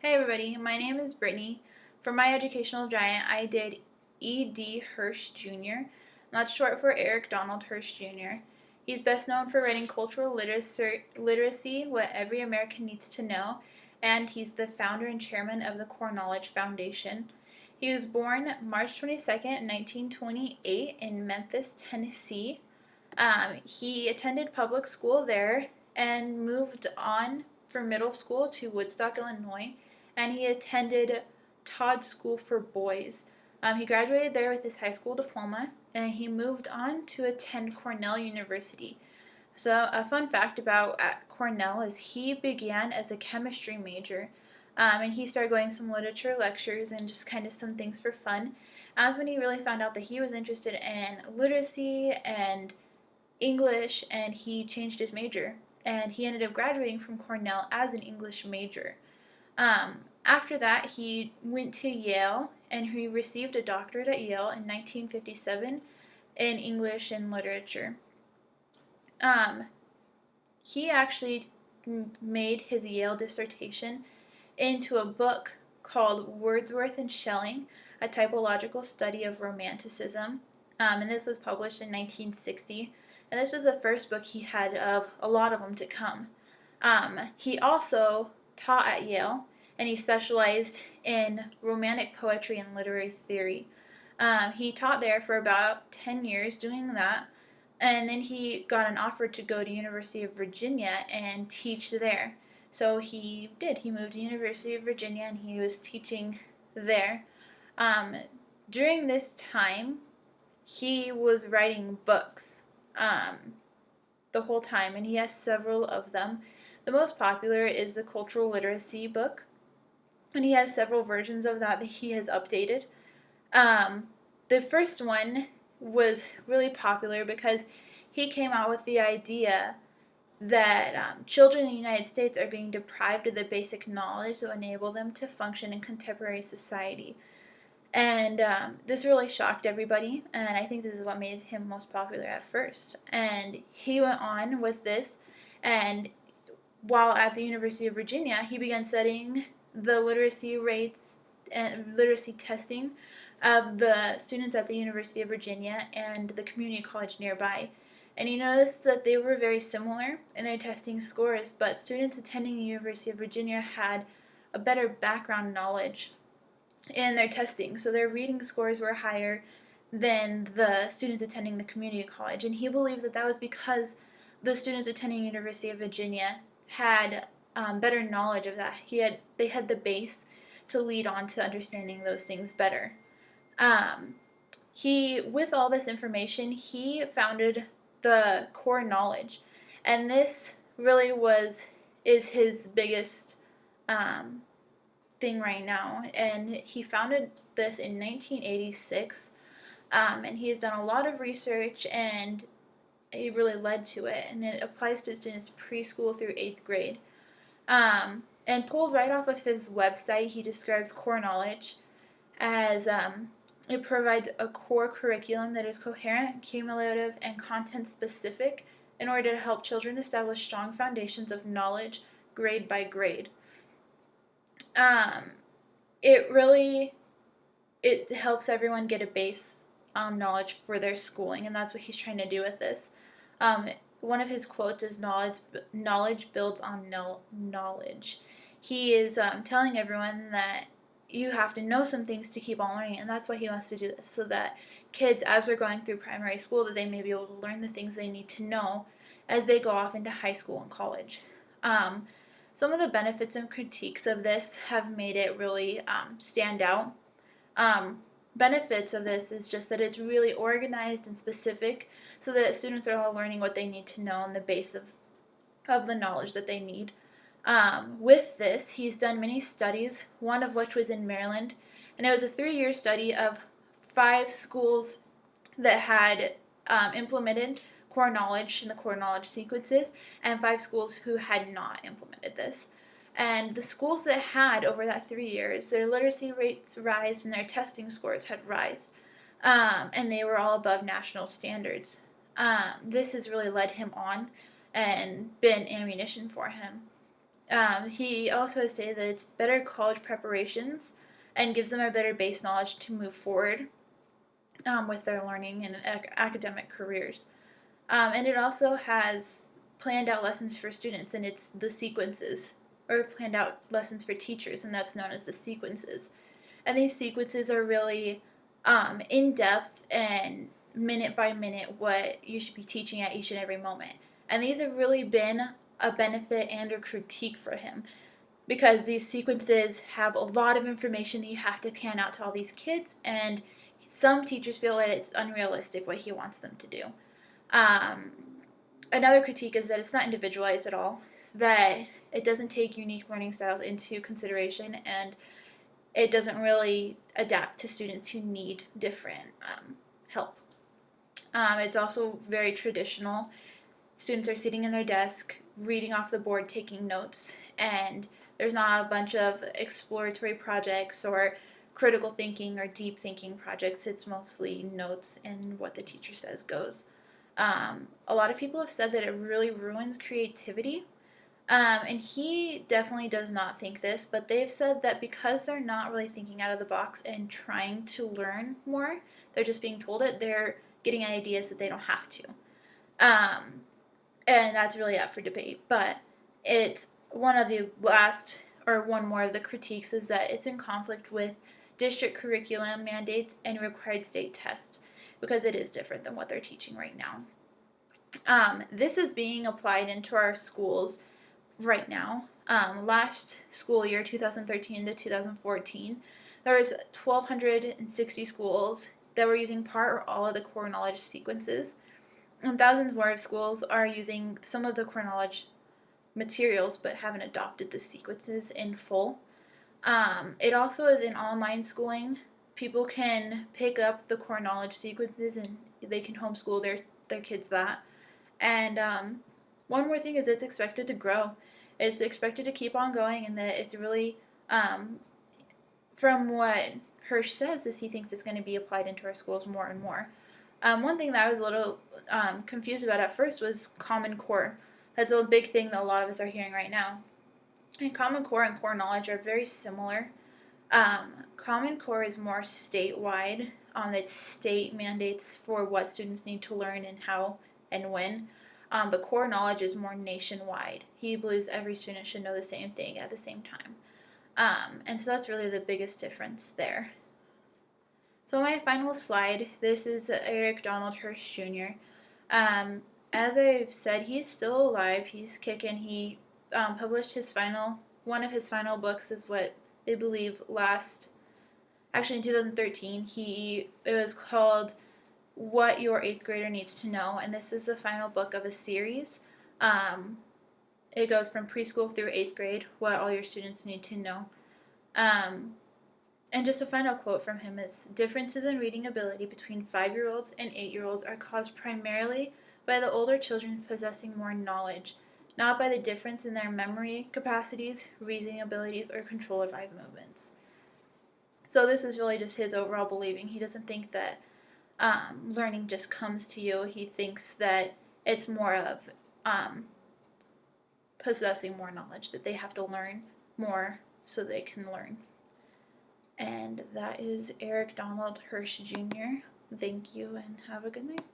Hey everybody, my name is Brittany. For my educational giant, I did E.D. Hirsch Jr. That's short for Eric Donald Hirsch Jr. He's best known for writing cultural literacy, what every American needs to know, and he's the founder and chairman of the Core Knowledge Foundation. He was born March 22nd, 1928 in Memphis, Tennessee. He attended public school there and moved on for middle school to Woodstock, Illinois, and he attended Todd School for Boys. He graduated there with his high school diploma, and he moved on to attend Cornell University. So, a fun fact about at Cornell is he began as a chemistry major, and he started going some literature lectures and just kind of some things for fun. That's when he really found out that he was interested in literacy and English, and he changed his major. And he ended up graduating from Cornell as an English major. After that, he went to Yale and he received a doctorate at Yale in 1957 in English and literature. He actually made his Yale dissertation into a book called Wordsworth and Schelling, a typological study of Romanticism. And this was published in 1960. And this was the first book he had of a lot of them to come. He also taught at Yale, and he specialized in Romantic poetry and literary theory. He taught there for about 10 years doing that, and then he got an offer to go to University of Virginia and teach there. So he did. He moved to University of Virginia, and he was teaching there. During this time, he was writing books the whole time, and he has several of them. The most popular is the Cultural Literacy book, and he has several versions of that he has updated. The first one was really popular because he came out with the idea that children in the United States are being deprived of the basic knowledge that will enable them to function in contemporary society. And this really shocked everybody, and I think this is what made him most popular at first. And he went on with this, and while at the University of Virginia, he began studying the literacy rates and literacy testing of the students at the University of Virginia and the community college nearby. And he noticed that they were very similar in their testing scores, but students attending the University of Virginia had a better background knowledge in their testing. So their reading scores were higher than the students attending the community college. And he believed that that was because the students attending University of Virginia had better knowledge of that. They had the base to lead on to understanding those things better. With all this information, he founded the Core Knowledge, and this really is his biggest thing right now. And he founded this in 1986, and he has done a lot of research, and it really led to it, and it applies to students preschool through 8th grade. And pulled right off of his website, he describes Core Knowledge as it provides a core curriculum that is coherent, cumulative, and content-specific in order to help children establish strong foundations of knowledge grade by grade. It helps everyone get a base knowledge for their schooling, and that's what he's trying to do with this. One of his quotes is knowledge builds on knowledge. He is telling everyone that you have to know some things to keep on learning, and that's why he wants to do this, so that kids, as they're going through primary school, that they may be able to learn the things they need to know as they go off into high school and college. Some of the benefits and critiques of this have made it really stand out. Benefits of this is just that it's really organized and specific, so that students are all learning what they need to know on the base of the knowledge that they need. With this, he's done many studies, one of which was in Maryland, and it was a 3-year study of 5 schools that had implemented Core Knowledge and the Core Knowledge sequences, and 5 schools who had not implemented this. And the schools that had, over that 3 years, their literacy rates rise and their testing scores had rise, and they were all above national standards. This has really led him on and been ammunition for him. He also has stated that it's better college preparations and gives them a better base knowledge to move forward with their learning and academic careers. And it also has planned out lessons for students, and it's the sequences, or planned out lessons for teachers, and that's known as the sequences. And these sequences are really in depth and minute by minute what you should be teaching at each and every moment. And these have really been a benefit and a critique for him, because these sequences have a lot of information that you have to pan out to all these kids, and some teachers feel that it's unrealistic what he wants them to do. Um, Another critique is that it's not individualized at all, that it doesn't take unique learning styles into consideration, and it doesn't really adapt to students who need different help. It's also very traditional. Students are sitting in their desk, reading off the board, taking notes, and there's not a bunch of exploratory projects or critical thinking or deep thinking projects. It's mostly notes, and what the teacher says goes. A lot of people have said that it really ruins creativity, and he definitely does not think this, but they've said that because they're not really thinking out of the box and trying to learn more, they're just being told it, they're getting ideas that they don't have to. Um, and that's really up for debate. But it's one of the last, or one more of the critiques, is that it's in conflict with district curriculum mandates and required state tests, because it is different than what they're teaching right now. This is being applied into our schools right now. Last school year, 2013 to 2014, there was 1,260 schools that were using part or all of the core knowledge sequences. And thousands more of schools are using some of the core knowledge materials but haven't adopted the sequences in full. It also is in online schooling. People can pick up the core knowledge sequences and they can homeschool their kids that. And one more thing is it's expected to grow. It's expected to keep on going, and that it's really, from what Hirsch says, is he thinks it's going to be applied into our schools more and more. One thing that I was a little confused about at first was Common Core. That's a big thing that a lot of us are hearing right now. And Common Core and core knowledge are very similar. Common Core is more statewide. It's state mandates for what students need to learn and how and when. But core knowledge is more nationwide. He believes every student should know the same thing at the same time. And so that's really the biggest difference there. So my final slide, this is Eric Donald Hirsch Jr. As I've said, he's still alive. He's kicking. He published one of his final books is what they believe actually in 2013. It was called What Your 8th Grader Needs to Know, and this is the final book of a series. It goes from preschool through 8th grade, what all your students need to know. And just a final quote from him is, "Differences in reading ability between 5-year-olds and 8-year-olds are caused primarily by the older children possessing more knowledge, not by the difference in their memory capacities, reasoning abilities, or control of eye movements." So this is really just his overall believing. He doesn't think that learning just comes to you. He thinks that it's more of possessing more knowledge, that they have to learn more so they can learn. And that is Eric Donald Hirsch Jr. Thank you and have a good night.